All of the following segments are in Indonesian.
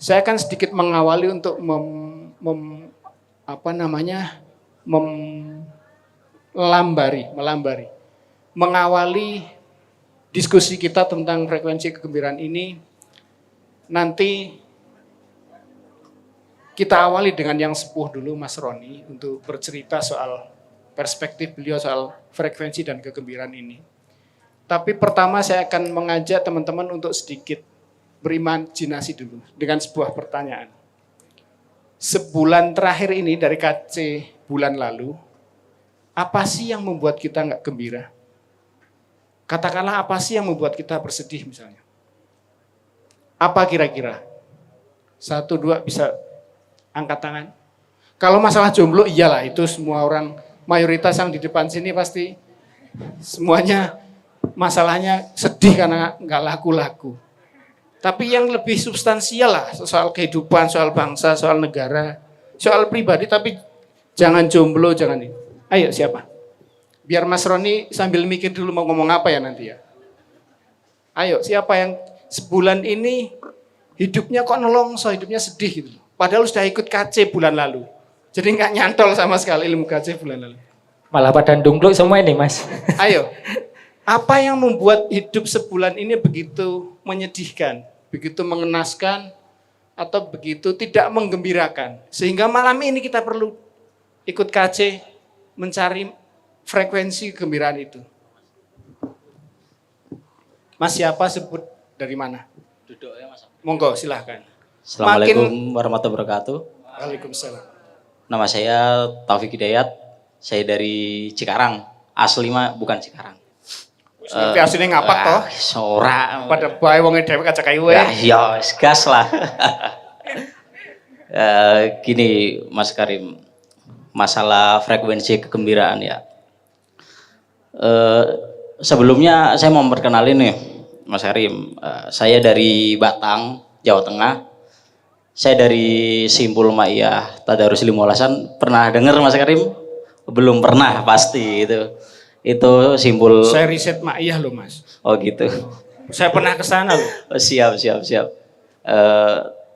Saya akan sedikit mengawali untuk melambari, mengawali diskusi kita tentang frekuensi kegembiraan ini. Nanti kita awali dengan yang sepuh dulu, Mas Roni, untuk bercerita soal perspektif beliau soal frekuensi dan kegembiraan ini. Tapi pertama saya akan mengajak teman-teman untuk sedikit berimajinasi dulu dengan sebuah pertanyaan. Sebulan terakhir ini dari KC bulan lalu, apa sih yang membuat kita nggak gembira? Katakanlah apa sih yang membuat kita bersedih misalnya? Apa kira-kira? 1, 2 bisa angkat tangan. Kalau masalah jomblo iyalah, itu semua orang mayoritas yang di depan sini pasti semuanya masalahnya sedih karena nggak laku-laku. Tapi yang lebih substansial lah, soal kehidupan, soal bangsa, soal negara, soal pribadi, tapi jangan jomblo, jangan ini. Ayo siapa? Biar Mas Roni sambil mikir dulu mau ngomong apa ya nanti ya. Ayo siapa yang sebulan ini hidupnya kok nelongso, hidupnya sedih gitu. Padahal sudah ikut KC bulan lalu. Jadi nggak nyantol sama sekali ilmu KC bulan lalu. Malah pada ndungkluk semua ini, Mas. Ayo, apa yang membuat hidup sebulan ini begitu menyedihkan, begitu mengenaskan, atau begitu tidak menggembirakan? Sehingga malam ini kita perlu ikut KC mencari frekuensi kegembiraan itu. Mas siapa, sebut dari mana? Duduk ya Mas. Monggo silahkan. Assalamualaikum warahmatullahi wabarakatuh. Waalaikumsalam. Nama saya Taufik Hidayat. Saya dari Cikarang. Asli mah bukan Cikarang. Ngerti aslinya ngapak toh? Sora. Pada bae wong dewek kaca kayu ya. Ya, gas lah. Gini Mas Karim, masalah frekuensi kegembiraan ya. Sebelumnya saya mau memperkenalin nih Mas Karim. Saya dari Batang, Jawa Tengah. Saya dari Simpul Maiyah Tadarus Limolasan. Pernah dengar Mas Karim? Belum pernah pasti itu. Itu Simpul. Saya riset Maiyah loh Mas. Oh gitu. Saya pernah ke sana loh. Oh, siap.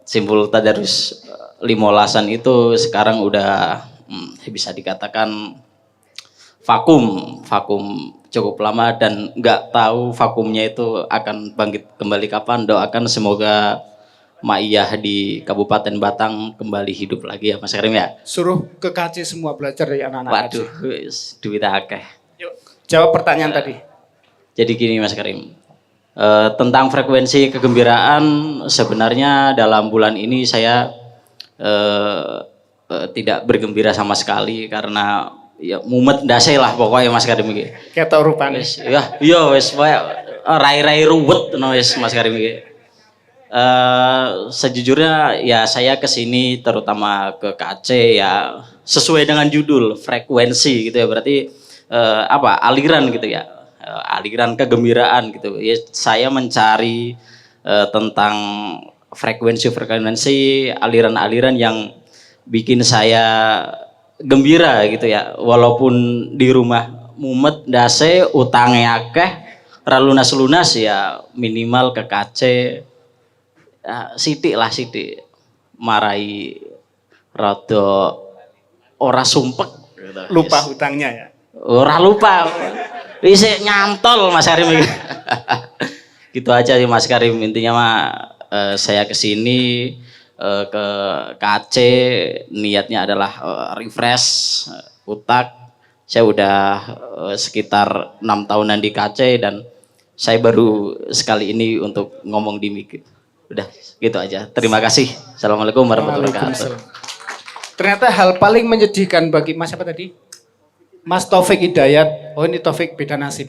Simpul Tadarus Limolasan itu sekarang udah bisa dikatakan vakum cukup lama dan nggak tahu vakumnya itu akan bangkit kembali kapan. Doakan semoga Maiyah di Kabupaten Batang kembali hidup lagi ya Mas Karim ya. Suruh ke KC semua belajar dari anak-anak. Waduh, duit akeh. Yuk, jawab pertanyaan tadi. Jadi gini Mas Karim, tentang frekuensi kegembiraan sebenarnya dalam bulan ini saya tidak bergembira sama sekali karena ya mumet ndase lah pokoknya Mas Karim iki. Kayak tau rupanya. Ya, iya wis rai-rai ruwet no wis Mas Karim iki. Sejujurnya ya saya kesini terutama ke KC ya sesuai dengan judul frekuensi gitu ya, berarti aliran gitu ya, aliran kegembiraan gitu ya. Saya mencari tentang frekuensi aliran-aliran yang bikin saya gembira gitu ya, walaupun di rumah mumet ndase utangnya akeh lunas ya minimal ke KC sidik marai rada ora sumpek gitu. Lupa hutangnya ya. Ora lupa. Isih nyantol Mas Karim. Gitu aja sih Mas Karim, intinya mah saya kesini ke KC niatnya adalah refresh otak. Saya udah sekitar 6 tahunan di KC dan saya baru sekali ini untuk ngomong di mic. Udah gitu aja. Terima kasih. Assalamualaikum warahmatullahi wabarakatuh. Ternyata hal paling menyedihkan bagi Mas apa tadi? Mas Taufik Hidayat. Oh ini Taufik beda nasib.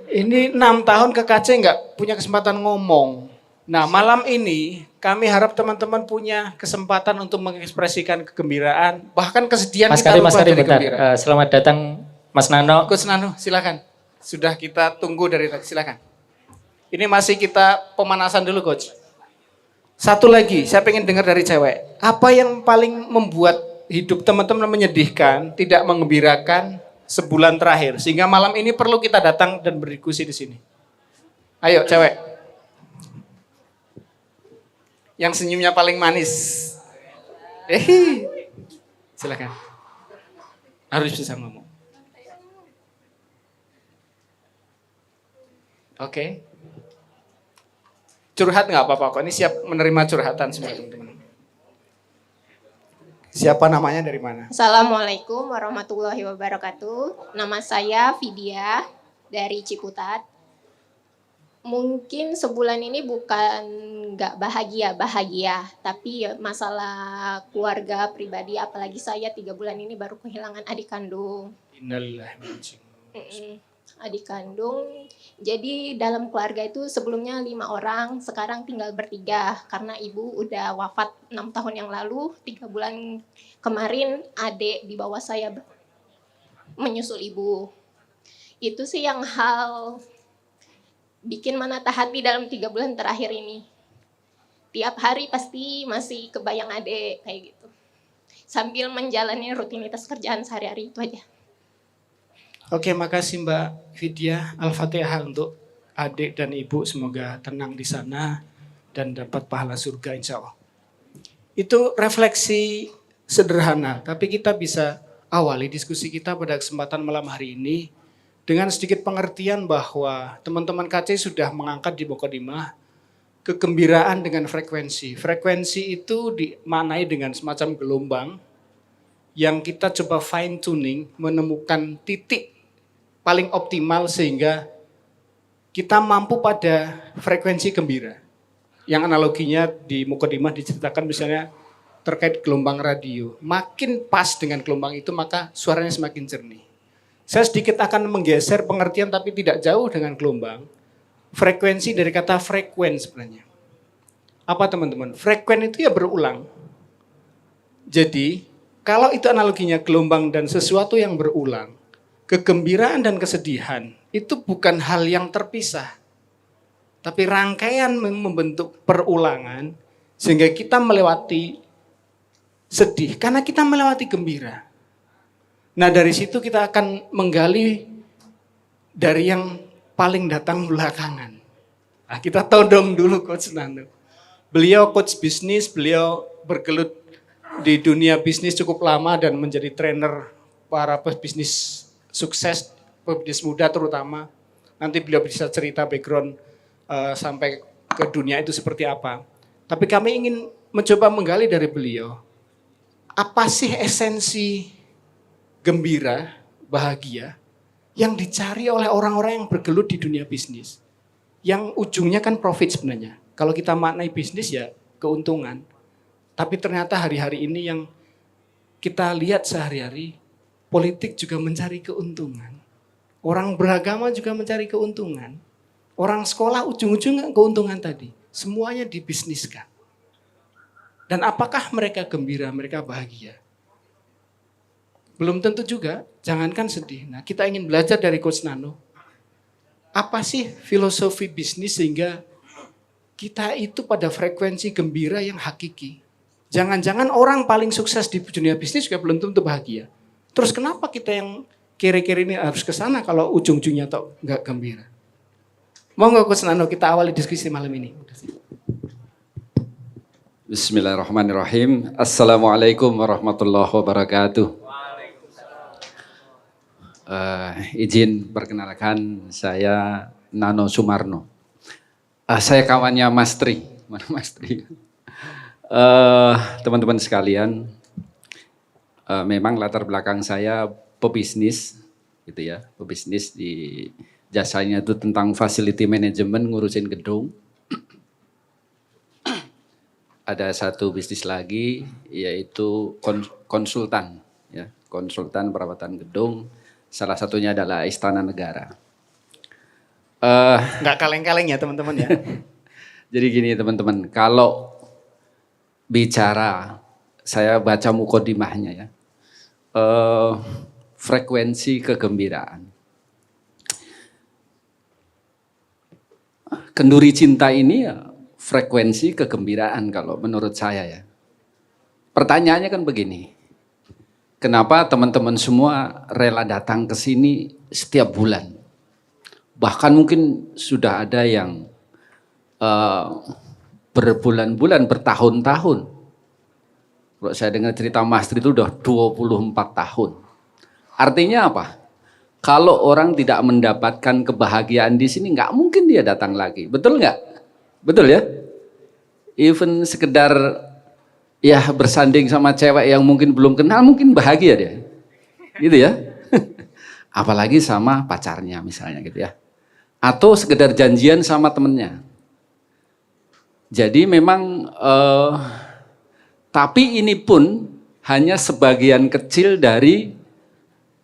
Ini 6 tahun ke KC nggak punya kesempatan ngomong. Nah malam ini kami harap teman-teman punya kesempatan untuk mengekspresikan kegembiraan, bahkan kesedihan. Mas Karim, bentar. Selamat datang Mas Nano. Coach Nano, silakan. Sudah kita tunggu dari tadi, silakan. Ini masih kita pemanasan dulu Coach. Satu lagi, saya pengen dengar dari cewek. Apa yang paling membuat hidup teman-teman menyedihkan, tidak menggembirakan sebulan terakhir, sehingga malam ini perlu kita datang dan berdiskusi di sini. Ayo cewek. Yang senyumnya paling manis. Silakan. Harus bisa ngomong. Oke. Curhat nggak apa-apa kok. Ini siap menerima curhatan semua teman-teman. Siapa namanya, dari mana? Assalamualaikum warahmatullahi wabarakatuh. Nama saya Vidya dari Ciputat. Mungkin sebulan ini bukan nggak bahagia, tapi masalah keluarga pribadi. Apalagi saya 3 bulan ini baru kehilangan adik kandung. Innalillahi wa inna ilaihi raji'un. Adik kandung. Jadi dalam keluarga itu sebelumnya 5 orang, sekarang tinggal bertiga karena ibu udah wafat 6 tahun yang lalu. 3 bulan kemarin adik di bawah saya menyusul ibu. Itu sih yang hal bikin menatah hati dalam 3 bulan terakhir ini. Tiap hari pasti masih kebayang adik kayak gitu. Sambil menjalani rutinitas kerjaan sehari-hari, itu aja. Oke, makasih Mbak Vidya. Al-Fatihah untuk adik dan ibu, semoga tenang di sana dan dapat pahala surga insya Allah. Itu refleksi sederhana, tapi kita bisa awali diskusi kita pada kesempatan malam hari ini dengan sedikit pengertian bahwa teman-teman KC sudah mengangkat di Mukadimah kegembiraan dengan frekuensi. Frekuensi itu dimaknai dengan semacam gelombang yang kita coba fine tuning, menemukan titik paling optimal sehingga kita mampu pada frekuensi gembira. Yang analoginya di Mukadimah diceritakan misalnya terkait gelombang radio. Makin pas dengan gelombang itu maka suaranya semakin jernih. Saya sedikit akan menggeser pengertian tapi tidak jauh dengan gelombang. Frekuensi dari kata frekuen sebenarnya. Apa teman-teman? Frekuen itu ya berulang. Jadi kalau itu analoginya gelombang dan sesuatu yang berulang, kegembiraan dan kesedihan itu bukan hal yang terpisah. Tapi rangkaian membentuk perulangan sehingga kita melewati sedih karena kita melewati gembira. Nah dari situ kita akan menggali dari yang paling datang belakangan. Nah, kita todong dulu Coach Nano. Beliau coach bisnis, beliau bergelut di dunia bisnis cukup lama dan menjadi trainer para pebisnis sukses, pebisnis muda terutama. Nanti beliau bisa cerita background sampai ke dunia itu seperti apa. Tapi kami ingin mencoba menggali dari beliau, apa sih esensi gembira, bahagia yang dicari oleh orang-orang yang bergelut di dunia bisnis. Yang ujungnya kan profit sebenarnya. Kalau kita maknai bisnis ya keuntungan. Tapi ternyata hari-hari ini yang kita lihat sehari-hari, politik juga mencari keuntungan. Orang beragama juga mencari keuntungan. Orang sekolah ujung-ujungnya keuntungan tadi. Semuanya dibisniskan. Dan apakah mereka gembira, mereka bahagia? Belum tentu juga, jangankan sedih. Nah, kita ingin belajar dari Coach Nano. Apa sih filosofi bisnis sehingga kita itu pada frekuensi gembira yang hakiki? Jangan-jangan orang paling sukses di dunia bisnis juga belum tentu bahagia. Terus kenapa kita yang kiri-kiri ini harus ke sana kalau ujung-ujungnya toh nggak gembira? Monggo Coach Nano, kita awali diskusi malam ini. Bismillahirrahmanirrahim. Assalamualaikum warahmatullahi wabarakatuh. Izin perkenalkan, saya Nano Sumarno. Saya kawannya Mas Tri. Mana Mas Tri? Teman-teman sekalian, memang latar belakang saya pebisnis, gitu ya. Pebisnis di jasanya itu tentang facility management, ngurusin gedung. Ada satu bisnis lagi, yaitu konsultan, ya, konsultan perawatan gedung. Salah satunya adalah Istana Negara. Nggak kaleng-kaleng ya teman-teman ya. Jadi gini teman-teman, kalau bicara, saya baca mukodimahnya ya, frekuensi kegembiraan. Kenduri cinta ini ya frekuensi kegembiraan kalau menurut saya ya. Pertanyaannya kan begini, kenapa teman-teman semua rela datang ke sini setiap bulan? Bahkan mungkin sudah ada yang berbulan-bulan, bertahun-tahun. Kalau saya dengar cerita Mas Tri itu udah 24 tahun. Artinya apa? Kalau orang tidak mendapatkan kebahagiaan di sini, nggak mungkin dia datang lagi. Betul nggak? Betul ya? Even sekedar ya bersanding sama cewek yang mungkin belum kenal, mungkin bahagia dia. Gitu ya? Apalagi sama pacarnya misalnya gitu ya. Atau sekedar janjian sama temennya. Jadi memang, tapi ini pun hanya sebagian kecil dari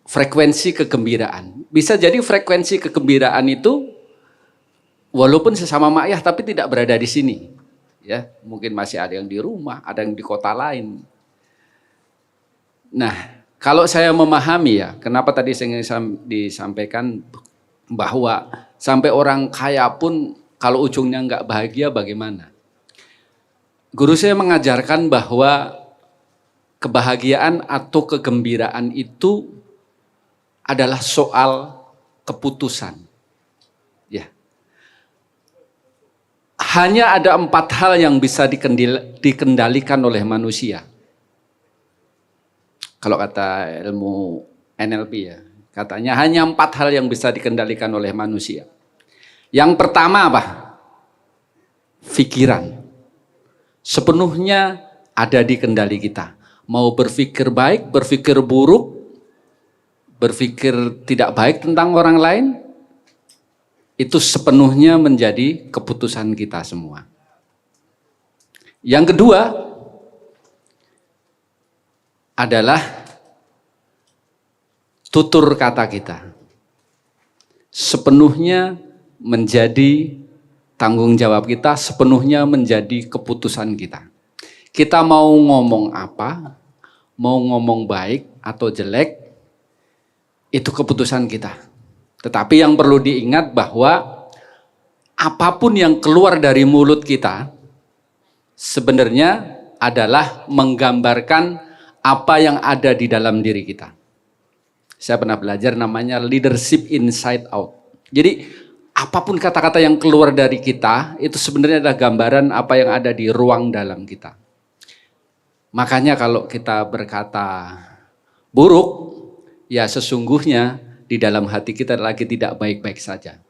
frekuensi kegembiraan. Bisa jadi frekuensi kegembiraan itu walaupun sesama makyah tapi tidak berada di sini. Ya, mungkin masih ada yang di rumah, ada yang di kota lain. Nah, kalau saya memahami ya, kenapa tadi saya disampaikan bahwa sampai orang kaya pun kalau ujungnya nggak bahagia bagaimana? Guru saya mengajarkan bahwa kebahagiaan atau kegembiraan itu adalah soal keputusan. Ya. Hanya ada 4 hal yang bisa dikendalikan oleh manusia. Kalau kata ilmu NLP ya, katanya hanya 4 hal yang bisa dikendalikan oleh manusia. Yang pertama apa? Pikiran. Sepenuhnya ada di kendali kita. Mau berpikir baik, berpikir buruk, berpikir tidak baik tentang orang lain, itu sepenuhnya menjadi keputusan kita semua. Yang kedua adalah tutur kata kita. Sepenuhnya menjadi tanggung jawab kita, sepenuhnya menjadi keputusan kita. Kita mau ngomong apa, mau ngomong baik atau jelek, itu keputusan kita. Tetapi yang perlu diingat bahwa apapun yang keluar dari mulut kita sebenarnya adalah menggambarkan apa yang ada di dalam diri kita. Saya pernah belajar namanya leadership inside out. Jadi apapun kata-kata yang keluar dari kita itu sebenarnya adalah gambaran apa yang ada di ruang dalam kita. Makanya kalau kita berkata buruk, ya sesungguhnya di dalam hati kita lagi tidak baik-baik saja.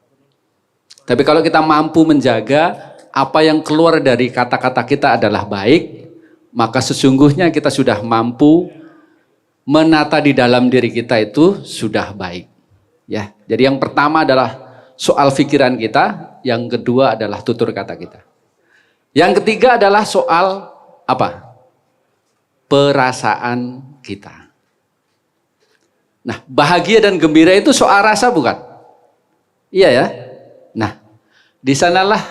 Tapi kalau kita mampu menjaga apa yang keluar dari kata-kata kita adalah baik, maka sesungguhnya kita sudah mampu menata di dalam diri kita itu sudah baik. Ya, jadi yang pertama adalah soal pikiran kita, yang kedua adalah tutur kata kita. Yang ketiga adalah soal apa? Perasaan kita. Nah, bahagia dan gembira itu soal rasa bukan? Iya ya. Nah, di sanalah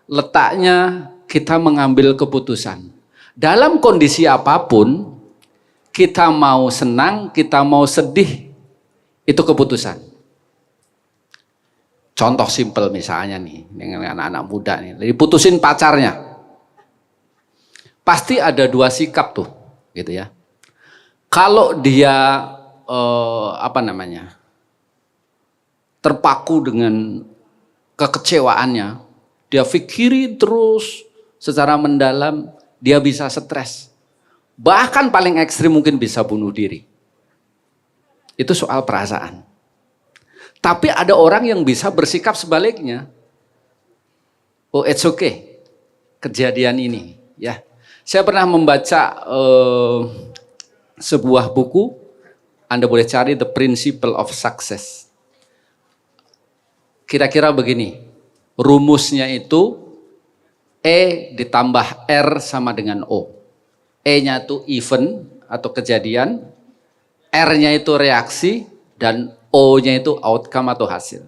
letaknya kita mengambil keputusan. Dalam kondisi apapun, kita mau senang, kita mau sedih, itu keputusan. Contoh simpel misalnya nih, dengan anak-anak muda nih, diputusin pacarnya. Pasti ada 2 sikap tuh, gitu ya. Kalau dia terpaku dengan kekecewaannya, dia pikirin terus secara mendalam, dia bisa stres. Bahkan paling ekstrim mungkin bisa bunuh diri. Itu soal perasaan. Tapi ada orang yang bisa bersikap sebaliknya. Oh, it's okay. Kejadian ini, ya. Saya pernah membaca sebuah buku, Anda boleh cari The Principle of Success. Kira-kira begini, rumusnya itu E ditambah R sama dengan O. E-nya itu event atau kejadian, R-nya itu reaksi, dan O-nya itu outcome atau hasil.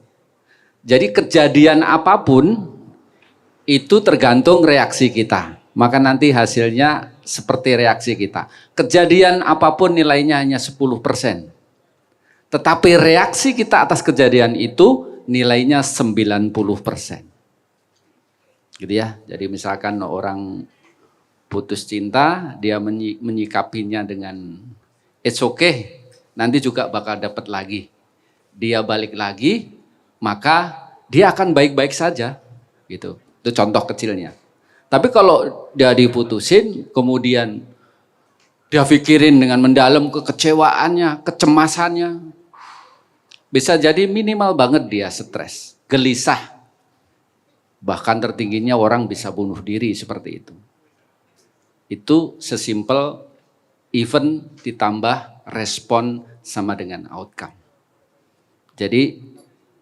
Jadi kejadian apapun itu tergantung reaksi kita. Maka nanti hasilnya seperti reaksi kita. Kejadian apapun nilainya hanya 10%. Tetapi reaksi kita atas kejadian itu nilainya 90%. Gitu ya. Jadi misalkan orang putus cinta, dia menyikapinya dengan it's okay, nanti juga bakal dapat lagi. Dia balik lagi, maka dia akan baik-baik saja. Gitu. Itu contoh kecilnya. Tapi kalau dia diputusin, kemudian dia pikirin dengan mendalam kekecewaannya, kecemasannya, bisa jadi minimal banget dia stres, gelisah. Bahkan tertingginya orang bisa bunuh diri seperti itu. Itu sesimpel event ditambah respon sama dengan outcome. Jadi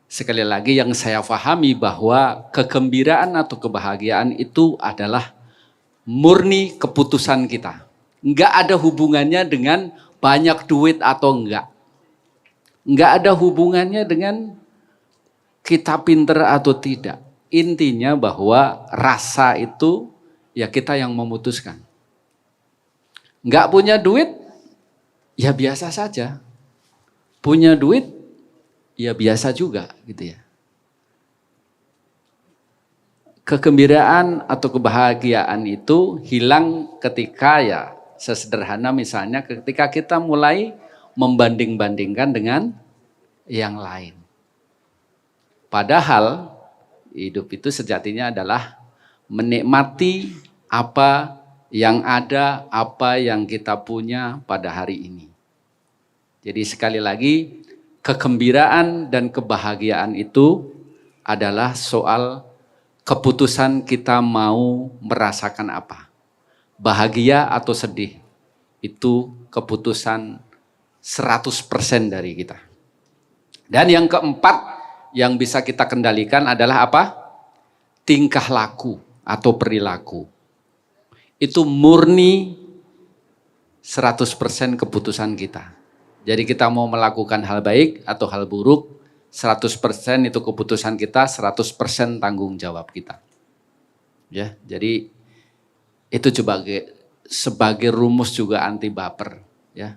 sekali lagi yang saya pahami bahwa kegembiraan atau kebahagiaan itu adalah murni keputusan kita. Enggak ada hubungannya dengan banyak duit atau enggak. Enggak ada hubungannya dengan kita pinter atau tidak. Intinya bahwa rasa itu ya kita yang memutuskan. Enggak punya duit, ya biasa saja. Punya duit, ya biasa juga gitu ya. Kegembiraan atau kebahagiaan itu hilang ketika ya sesederhana misalnya ketika kita mulai membanding-bandingkan dengan yang lain. Padahal hidup itu sejatinya adalah menikmati apa yang ada, apa yang kita punya pada hari ini. Jadi sekali lagi, kegembiraan dan kebahagiaan itu adalah soal keputusan kita mau merasakan apa. Bahagia atau sedih, itu keputusan 100% dari kita. Dan yang keempat yang bisa kita kendalikan adalah apa? Tingkah laku atau perilaku. Itu murni 100% keputusan kita. Jadi kita mau melakukan hal baik atau hal buruk, 100% itu keputusan kita, 100% tanggung jawab kita. Ya, jadi itu sebagai rumus juga anti baper. Ya,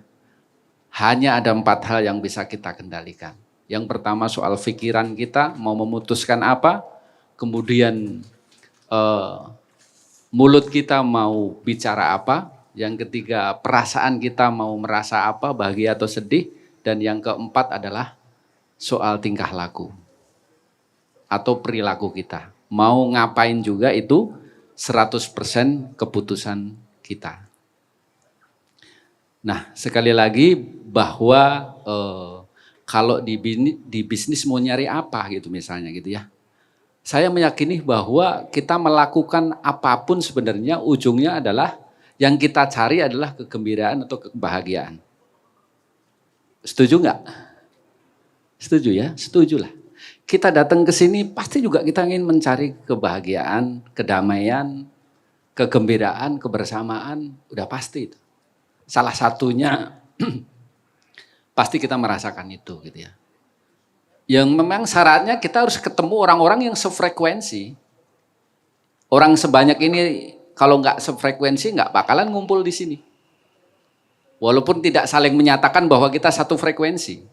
hanya ada 4 hal yang bisa kita kendalikan. Yang pertama soal pikiran kita, mau memutuskan apa, kemudian mulut kita mau bicara apa, yang ketiga perasaan kita mau merasa apa, bahagia atau sedih, dan yang keempat adalah soal tingkah laku atau perilaku kita. Mau ngapain juga itu 100% keputusan kita. Nah, sekali lagi bahwa kalau di bisnis mau nyari apa gitu misalnya gitu ya. Saya meyakini bahwa kita melakukan apapun sebenarnya ujungnya adalah yang kita cari adalah kegembiraan atau kebahagiaan. Setuju nggak? Setuju ya? Setuju lah. Kita datang ke sini pasti juga kita ingin mencari kebahagiaan, kedamaian, kegembiraan, kebersamaan. Udah pasti itu. Salah satunya pasti kita merasakan itu gitu ya. Yang memang syaratnya kita harus ketemu orang-orang yang sefrekuensi. Orang sebanyak ini kalau nggak sefrekuensi nggak bakalan ngumpul di sini. Walaupun tidak saling menyatakan bahwa kita satu frekuensi.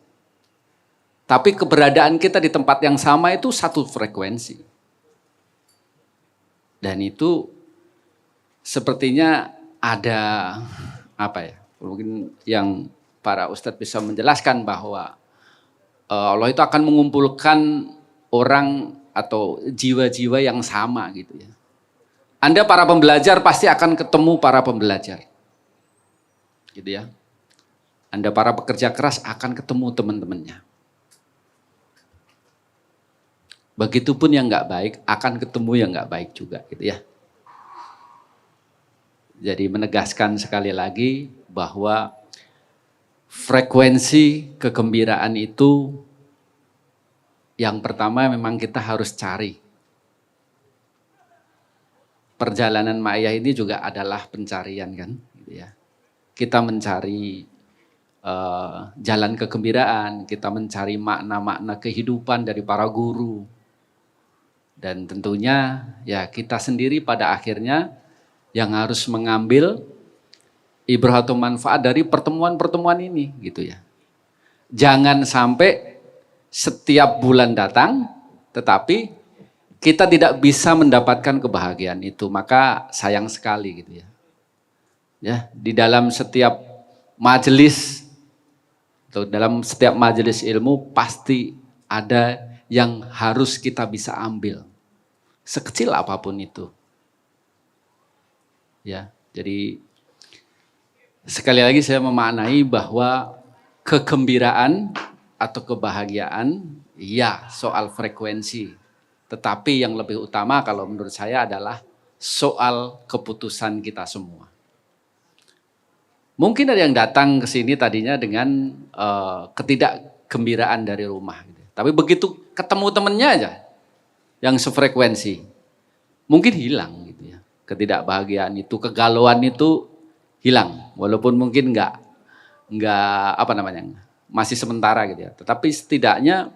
Tapi keberadaan kita di tempat yang sama itu satu frekuensi. Dan itu sepertinya ada apa ya? Mungkin yang para ustadz bisa menjelaskan bahwa Allah itu akan mengumpulkan orang atau jiwa-jiwa yang sama gitu ya. Anda para pembelajar pasti akan ketemu para pembelajar. Gitu ya. Anda para pekerja keras akan ketemu teman-temannya. Begitupun yang nggak baik akan ketemu yang nggak baik juga gitu ya. Jadi menegaskan sekali lagi bahwa frekuensi kegembiraan itu yang pertama memang kita harus cari. Perjalanan Ma'iyah ini juga adalah pencarian kan, gitu ya. Kita mencari jalan kegembiraan, kita mencari makna-makna kehidupan dari para guru. Dan tentunya ya kita sendiri pada akhirnya yang harus mengambil ibrah atau manfaat dari pertemuan-pertemuan ini gitu ya. Jangan sampai setiap bulan datang tetapi kita tidak bisa mendapatkan kebahagiaan itu, maka sayang sekali gitu ya. Ya, di dalam setiap majelis atau dalam setiap majelis ilmu pasti ada yang harus kita bisa ambil. Sekecil apapun itu. Ya, jadi sekali lagi saya memaknai bahwa kegembiraan atau kebahagiaan ya soal frekuensi. Tetapi yang lebih utama kalau menurut saya adalah soal keputusan kita semua. Mungkin ada yang datang ke sini tadinya dengan ketidakgembiraan dari rumah. Gitu. Tapi begitu ketemu temennya aja yang sefrekuensi, mungkin hilang gitu ya. Ketidakbahagiaan itu, kegalauan itu hilang. Walaupun mungkin nggak masih sementara gitu ya. Tetapi setidaknya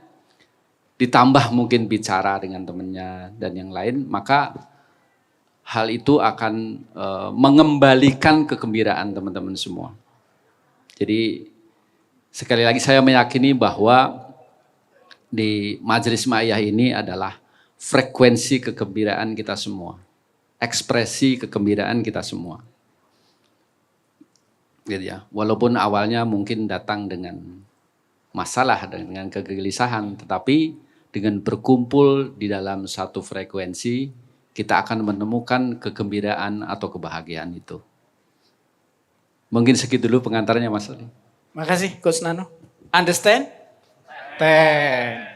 ditambah mungkin bicara dengan temennya dan yang lain, maka hal itu akan mengembalikan kegembiraan teman-teman semua. Jadi sekali lagi saya meyakini bahwa di Majelis Ma'iyah ini adalah frekuensi kegembiraan kita semua. Ekspresi kegembiraan kita semua. Gitu ya. Walaupun awalnya mungkin datang dengan masalah, dengan kegelisahan, tetapi dengan berkumpul di dalam satu frekuensi, kita akan menemukan kegembiraan atau kebahagiaan itu. Mungkin segitu dulu pengantarnya Mas Ali. Makasih Coach Nano. Understand? 10.